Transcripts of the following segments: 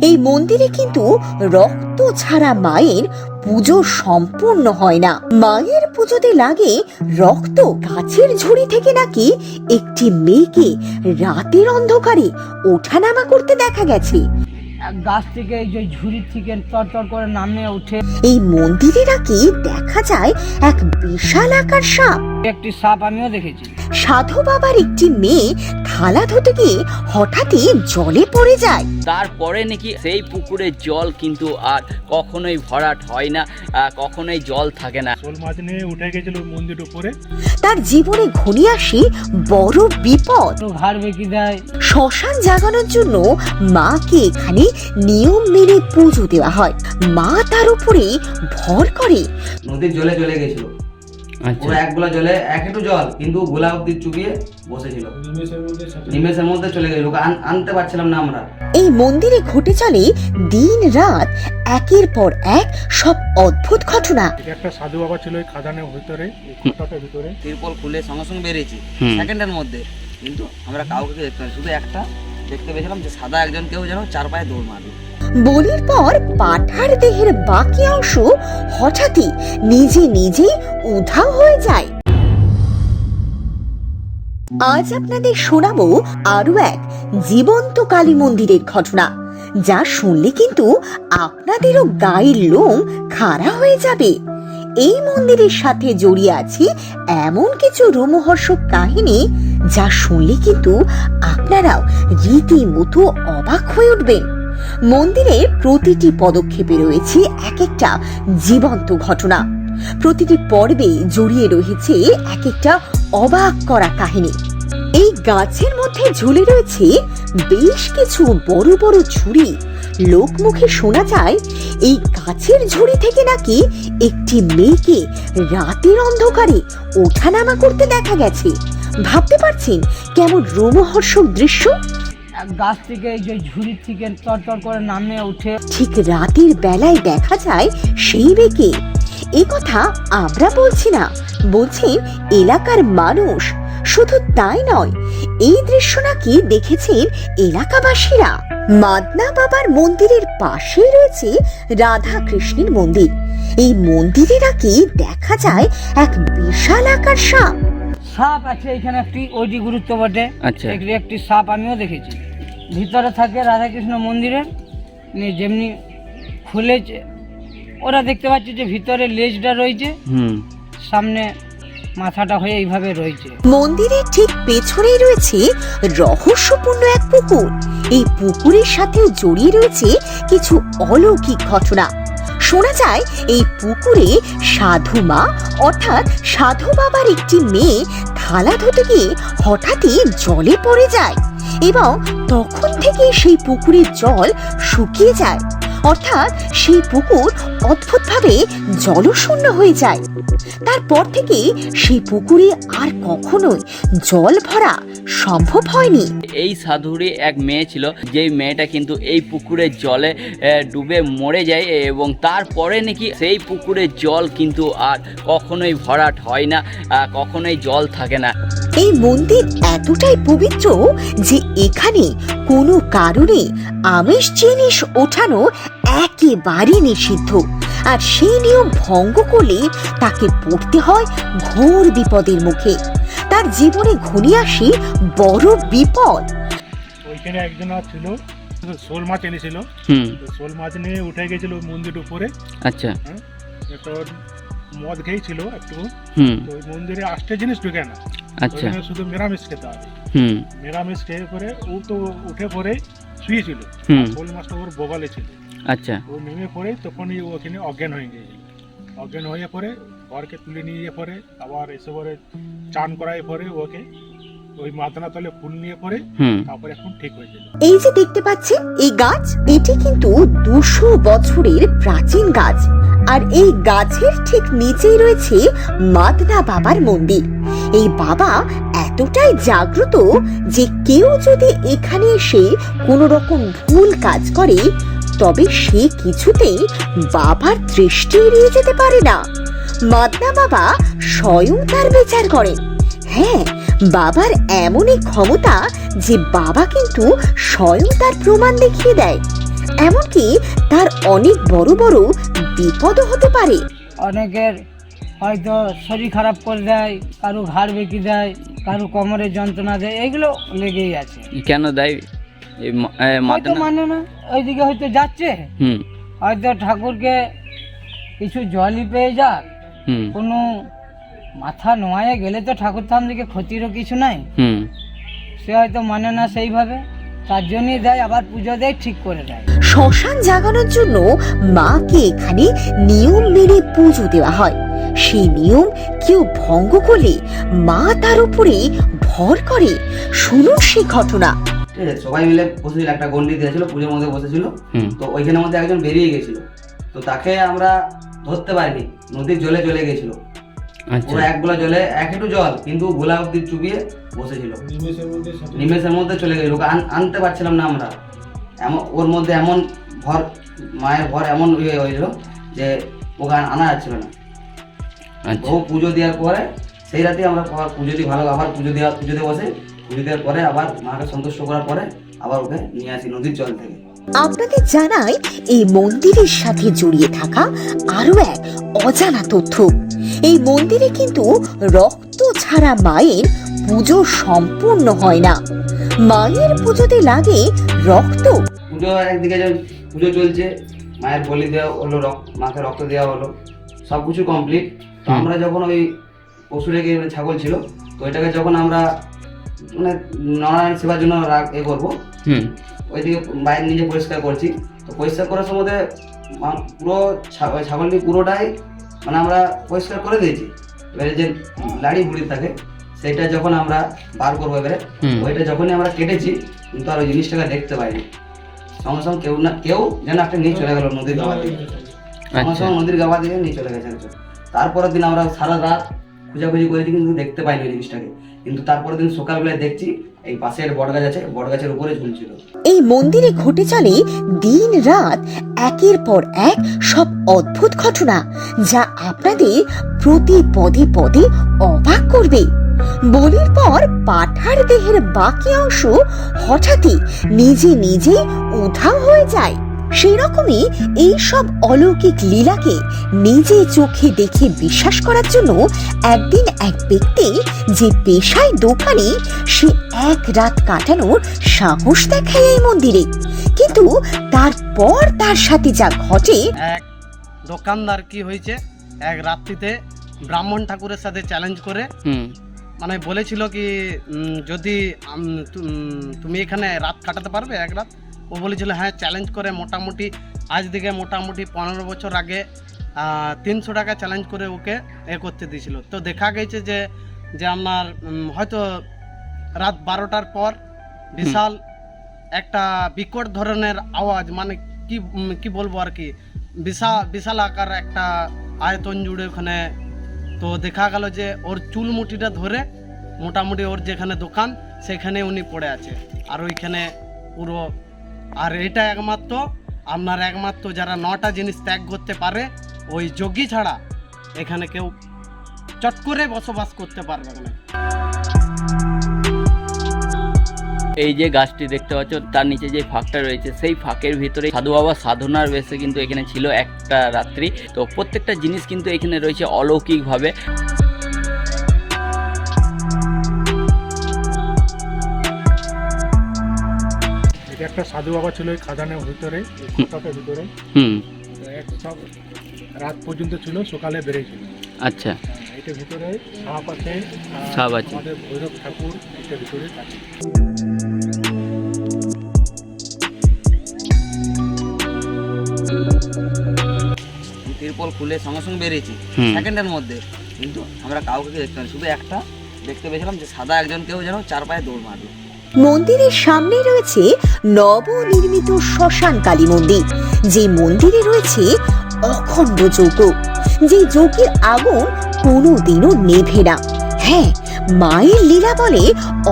এই মন্দিরে কিন্তু রক্ত ছাড়া মায়ের পুজো সম্পূর্ণ হয় না। মায়ের পুজোতে লাগে রক্ত। গাছের ঝুড়ি থেকে নাকি একটি মেয়েকে রাতের অন্ধকারে ওঠানামা করতে দেখা গেছে। গাছ থেকে এই যে ঝুড়ির থেকে তরতর করে নামে ওঠে। এই মন্দিরে নাকি দেখা যায় এক বিশাল আকার সাপ। একটি সাপ আমিও দেখেছি। সাধু বাবার একটি মেয়ে থালা ধুতে গিয়ে হঠাৎই জলে পড়ে যায়। তারপরে নাকি সেই পুকুরের জল কিন্তু আর কখনোই ভরাট হয় না, কখনোই জল থাকে না। শোল মাছ নিয়ে উঠে গেছিল মন্দির উপরে। তার জীবনে ঘনিয়ে আসে বড় বিপদ। ঘাড় বেঁকে দেয়। শ্মশান জাগানোর জন্য মাকে এখানে নিয়ম মেনে পুজো দেওয়া হয়। মা তার উপরে ভর করে। নদীর জলে চলে গেছিল, পুরো এক গোলা জলে, এক একটু জল কিন্তু গোলা অব্দি চুবিয়ে বসেছিল। নিমেষের মধ্যে চলে গেছিল, আনতে পারছিলাম না আমরা। এই মন্দিরে ঘটে চলে দিন রাত একের পর এক সব অদ্ভুত ঘটনা। একটা সাধু বাবা ছিল ওই খাদানের ভিতরে, খোটাটার ভিতরে। তিরপল খুলে সঙ্গে সঙ্গে বেরিয়েছি সেকেন্ডের মধ্যে, কিন্তু আমরা কাউকে দেখতে পাই, শুধু একটা দেখতে পেয়েছিলাম যে সাদা একজন কেউ যেন চার পায়ে দৌড় মারল। বলির পর পাঠার দেহের বাকি অংশ হঠাৎই নিজে নিজেই উধাও হয়ে যায়। আজ আপনাদের শোনাবো আরো এক জীবন্ত কালী মন্দিরের ঘটনা, যা শুনলে কিন্তু আপনাদেরও গায়ের লোম খাড়া হয়ে যাবে। এই মন্দিরের সাথে জড়িয়ে আছে এমন কিছু রোমহর্ষক কাহিনী, যা শুনলে কিন্তু আপনারাও রীতিমতো অবাক হয়ে উঠবেন। মন্দিরের প্রতিটি পদক্ষেপে রয়েছে এক একটা জীবন্ত ঘটনা। প্রতিটি পর্বে জড়িয়ে রয়েছে এক একটা অবাক করা কাহিনী। এই গাছের মধ্যে ঝুলে রয়েছে বেশ কিছু বড় বড় ঝুড়ি। লোকমুখে শোনা যায় এই গাছের ঝুড়ি থেকে নাকি একটি মেয়েকে রাতের অন্ধকারে ওঠানামা করতে দেখা গেছে। ভাবতে পারছেন কেমন রোমহর্ষক দৃশ্য? গাছ থেকে এই যে ঝুড়ির থেকে তরতর করে নামে ওঠে। ঠিক রাতের বেলায় দেখা যায় সেই মেয়েকে। এই কথা আমরা বলছি না, বলছেন এলাকার মানুষ। শুধু তাই নয়, এই দৃশ্য নাকি দেখেছেন এলাকাবাসীরা। মাদনা বাবার মন্দিরের পাশেই রয়েছে রাধা কৃষ্ণের মন্দির। এই মন্দিরে নাকি দেখা যায় এক বিশাল আকার সাপ। সাপ আছে এখানে একটি, ওইটি গুরুত্ব বটে। আচ্ছা। একটি সাপ আমিও দেখেছি। ভিতরে থাকে রাধাকৃষ্ণ মন্দিরের, যেমনি খুলেছে ওরা দেখতে পাচ্ছে যে ভিতরে লেজটা রয়েছে, সামনে মাথাটা হয়ে এইভাবে রয়েছে। মন্দিরের ঠিক পেছনেই রয়েছে রহস্যপূর্ণ এক পুকুর। এই পুকুরের সাথে জড়িয়ে রয়েছে কিছু অলৌকিক ঘটনা। শোনা যায় এই পুকুরে সাধু মা অর্থাৎ সাধু বাবার একটি মেয়ে থালা ধুতে গিয়ে হঠাৎই জলে পড়ে যায় এবং তখন থেকে সেই পুকুরের জল শুকিয়ে যায়, অর্থাৎ সেই পুকুর অদ্ভুতভাবে জলশূন্য হয়ে যায়। তারপর থেকে সেই পুকুরে আর কখনোই জল ভরা সম্ভব হয়নি। এই সাধুরই এক মেয়ে ছিল, যেই মেয়েটা কিন্তু এই পুকুরের জলে ডুবে মরে যায় এবং তারপরে নাকি সেই পুকুরের জল কিন্তু আর কখনোই ভরাট হয় না, কখনোই জল থাকে না। এই মন্দির এতটাই পবিত্র যে এখানে কোনো কারণে আমিষ জিনিস ওঠানো একেবারে নিষিদ্ধ, আর সেই নিয়ম ভঙ্গ করলে তাকে পড়তে হয় ঘোর বিপদের মুখে। তার জীবনে ঘনিয়ে আসে বড় বিপদ। ওইখানে একজন ছিল, শোল মাছ এনেছিল। শোল মাছ নিয়ে উঠে গেছিল মন্দির উপরে। আচ্ছা। তোর মদ খেয়েছিল একটু, তো ওই মন্দিরে আষ্টে জিনিস ঢুকে না। আচ্ছা। শুধু নিরামিষ খেতে হবে। নিরামিষ খেয়ে পরে ও তো উঠে পরে শুয়েছিল, শোল মাছটা ওর বগলে ছিল। আচ্ছা। ও নেমে পড়ে তখনই ওখানে অজ্ঞান হয়ে গিয়েছিল। অজ্ঞান হয়ে পরে ঘরকে তুলে নিয়ে পরে আবার এসে পরে চান করায় পরে ওকে ওই মাদনা তলে ফুল নিয়ে পরে তারপরে এখন ঠিক হয়ে গেল। এই যে দেখতে পাচ্ছেন এই গাছ, এটি কিন্তু 200 বছরের প্রাচীন গাছ, আর এই গাছের ঠিক নিচেই রয়েছে মাদনা বাবার মন্দির। এই বাবা এতটাই জাগ্রত যে কেউ যদি এখানে এসে কোনো রকম ভুল কাজ করে তবে সে কিছুতেই বাবার দৃষ্টি এড়িয়ে যেতে পারে না। মাদনা বাবা স্বয়ং তার বিচার করেন। হ্যাঁ, বাবার এমনই ক্ষমতা যে বাবা কিন্তু স্বয়ং তার প্রমাণ দেখিয়ে দেয়। এমনকি তার অনেক বড় বড় বিপদও হতে পারে। অনেকের হয়তো শরীর খারাপ করে দেয়, কারো ঘাড় বেঁকে দেয়, কারো কোমরে যন্ত্রণা দেয়, এগুলো লেগেই আছে। কেন দেয়? এই হয়তো মানে না, ওইদিকে হয়তো যাচ্ছে, হুম হয়তো ঠাকুরকে কিছু জলই পেয়ে যাক, হুম কোনো মাথা নোয়ায় গেলে তো ঠাকুর থান দিকে ক্ষতিরও কিছু নাই, হুম সে হয়তো মানে না সেইভাবে, তার জন্যই দেয়, আবার পুজো দেয়, ঠিক করে দেয়। শ্মশান জাগানোর জন্য মাকে এখানে নিয়ম মেনে পুজো দেওয়া হয়। সেই নিয়ম কেউ ভঙ্গ করলে মা তার উপরে ভর করে। শুনুন সেই ঘটনা। ঠিক আছে, সবাই মিলে বসেছিল, একটা গন্ডি দিয়েছিল, পুজোর মধ্যে বসেছিল। তো ওইখানের মধ্যে একজন বেরিয়ে গেছিল, তো তাকে আমরা ধরতে পারিনি, নদীর জলে চলে গেছিল। ওরা এক গোলা জলে, এক একটু জল, কিন্তু গোলা অব্দি চুবিয়ে বসেছিল, নিমেষের মধ্যে চলে গেছিল। ওকে আনতে পারছিলাম না আমরা, এমন ওর মধ্যে এমন ভর, মায়ের ভর এমন ইয়ে হয়েছিল যে ওকে আনা যাচ্ছিল না। ও পুজো দেওয়ার পরে সেই রাতে আমরা পুজো দিই, ভালো আবার পুজো দিয়ে বসে, পুজো দেওয়ার পরে আবার মাকে সন্তুষ্ট করার পরে আবার ওকে নিয়ে আসি নদীর জল থেকে। আপনাদের জানাই এই মন্দিরের সাথে জড়িয়ে থাকা আরো এক অজানা তথ্য। এই মন্দিরে কিন্তু রক্ত ছাড়া মায়ের পুজো সম্পূর্ণ হয় না। মায়ের পুজোতে লাগে রক্ত। পুজো একদিকে পুজো চলছে, মায়ের বলি দেওয়া হলো, মাকে রক্ত দেওয়া হলো, সব কিছু কমপ্লিট। তো আমরা যখন ওই পশুটাকে, ছাগল ছিল, তো এটাকে যখন আমরা মানে নারায়ণ সেবার জন্য করবো, ওইদিকে বাইরে নিজে পরিষ্কার করছি। তো পরিষ্কার করার সময় পুরো ছাগলটি পুরোটাই মানে আমরা পরিষ্কার করে দিয়েছি। এবারে যে লাড়ি বুড়ি থাকে সেটা যখন আমরা বার করবো, এবারে ওইটা যখনই আমরা কেটেছি, কিন্তু আর ওই জিনিসটাকে দেখতে পাইনি। সঙ্গে সঙ্গে কেউ যেন একটা নিয়ে চলে গেল নদীর গাওয়া দিকে, সঙ্গে সঙ্গে নদীর গাওয়া দিকে নিয়ে চলে গেছে। তারপরের দিন আমরা সারা রাত খোঁজাখুঁজি করেছি, কিন্তু দেখতে পাইনি ওই জিনিসটাকে। কিন্তু তারপরের দিন সকালবেলায় দেখছি এই পাশের বটগাছ আছে, বটগাছের উপরে ঝুলছিল। এই মন্দিরে ঘটে চলে দিন রাত একের পর এক সব অদ্ভুত ঘটনা, যা আপনাদের প্রতি পদে পদে অবাক করবে। বলির পর পাঠার দেহের বাকি অংশ হঠাৎই নিজে নিজে উধাও হয়ে যায়। সেরকমই এই সব অলৌকিক লীলাকে নিজে চোখে দেখে বিশ্বাস করার জন্য একদিন এক ব্যক্তি, যে পেশায় দোকানি, সে এক রাত কাটানোর সাহস দেখায় এই মন্দিরে। কিন্তু তারপর তার সাথে যা ঘটে। এক দোকানদার কি হয়েছে, এক রাত্রিতে ব্রাহ্মণ ঠাকুরের সাথে চ্যালেঞ্জ করে মানে বলেছিল কি যদি তুমি এখানে রাত কাটাতে পারবে এক রাত। ও বলেছিল হ্যাঁ, চ্যালেঞ্জ করে মোটামুটি আজ থেকে মোটামুটি 15 বছর আগে 300 টাকা চ্যালেঞ্জ করে ওকে করতে দিয়েছিল। তো দেখা গেছে যে আপনার হয়তো রাত 12টার পর বিশাল একটা বিকট ধরনের আওয়াজ, মানে কি বলবো আর কি, বিশাল আকার একটা আয়তন জুড়ে ওখানে। তো দেখা গেল যে ওর চুল মুঠিটা ধরে মোটামুটি ওর যেখানে দোকান সেখানে উনি পড়ে আছে, আর ওইখানে পুরো। আর এটা একমাত্র যারা 9টা জিনিস ত্যাগ করতে পারে, ওই যোগী ছাড়া এখানে কেউ চট করে বসবাস করতে পারবে না। এই যে গাছটি দেখতে পাচ্ছ, তার নিচে যে ফাঁকটা রয়েছে, সেই ফাঁকের ভিতরে সাধু বাবা সাধনার বেশে কিন্তু এখানে ছিল একটা রাত্রি। তো প্রত্যেকটা জিনিস কিন্তু এখানে রয়েছে অলৌকিকভাবে। এটা একটা সাধু বাবা ছিল এই খাদানের ভিতরে, ভিতরে সব রাত পর্যন্ত ছিল, সকালে বেরিয়েছিল। আচ্ছা, এটার ভিতরে সাপ আছে, আমাদের ভৈরব ঠাকুর এটার ভিতরে আছে। তিরপল খুলে সঙ্গে সঙ্গে বেরিয়েছি সেকেন্ডের মধ্যে, কিন্তু আমরা কাউকে দেখতে পাইনি, শুধু একটা দেখতে পেয়েছিলাম যে সাদা একজন কেউ যেন 4 পায়ে দৌড় মারলো। মন্দিরের সামনে রয়েছে নবনির্মিত শ্মশান কালী মন্দির, যে মন্দিরে রয়েছে অখণ্ড যজ্ঞ, যে যজ্ঞের আগুন কোনোদিনও নেভে না। হ্যাঁ, মায়ের লীলা বলে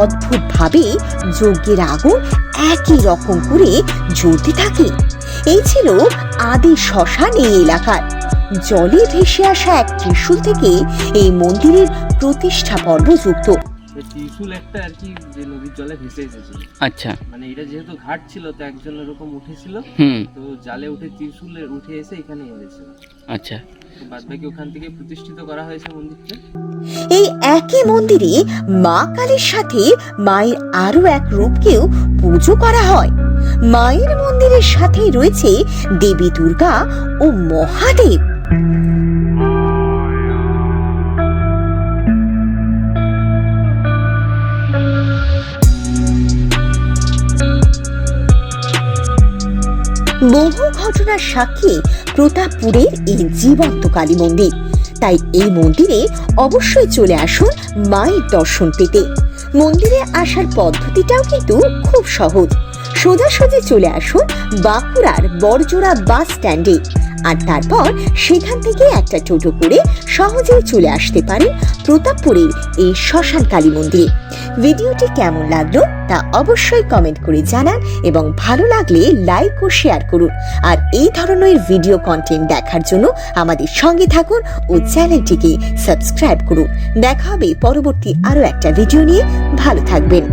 অদ্ভুত ভাবে যজ্ঞের আগুন একই রকম করে জ্বলতে থাকে। এই ছিল আদি শ্মশান এই এলাকার। জলে ভেসে আসা এক ত্রিশূল থেকে এই মন্দিরের প্রতিষ্ঠা পর্ব যুক্ত। ত্রিশুল একটা আর কি যে নদীর জলে ভেসে এসেছিল। আচ্ছা। মানে এটা যেহেতু ঘাট ছিল তো একজন এরকম উঠেছিল, তো জালে উঠে ত্রিশুলে উঠে এসে এখানে এনেছিল। আচ্ছা। বাদ বাকি ওখান থেকে প্রতিষ্ঠিত করা হয়েছে মন্দিরটা। এই একই মন্দিরে মা কালীর সাথে মায়ের আরো এক রূপকেও পুজো করা হয়। মায়ের মন্দিরের সাথেই রয়েছে দেবী দুর্গা ও মহাদেব। বহু ঘটনার সাক্ষী প্রতাপপুরের এই জীবন্ত কালী মন্দির। তাই এই মন্দিরে অবশ্যই চলে আসুন মায়ের দর্শন পেতে। মন্দিরে আসার পদ্ধতিটাও কিন্তু খুব সহজ। সোজাসুজি চলে আসুন বাঁকুড়ার বড়জোড়া বাস স্ট্যান্ডে, আর তারপর সেখান থেকে একটা টোটো করে সহজেই চলে আসতে পারেন প্রতাপপুরের এই শ্মশান কালী মন্দিরে। ভিডিওটি কেমন লাগলো তা অবশ্যই কমেন্ট করে জানান এবং ভালো লাগলে লাইক ও শেয়ার করুন। আর এই ধরনের ভিডিও কন্টেন্ট দেখার জন্য আমাদের সঙ্গে থাকুন ও চ্যানেলটিকে সাবস্ক্রাইব করুন। দেখা হবে পরবর্তী আরো একটা ভিডিও নিয়ে। ভালো থাকবেন।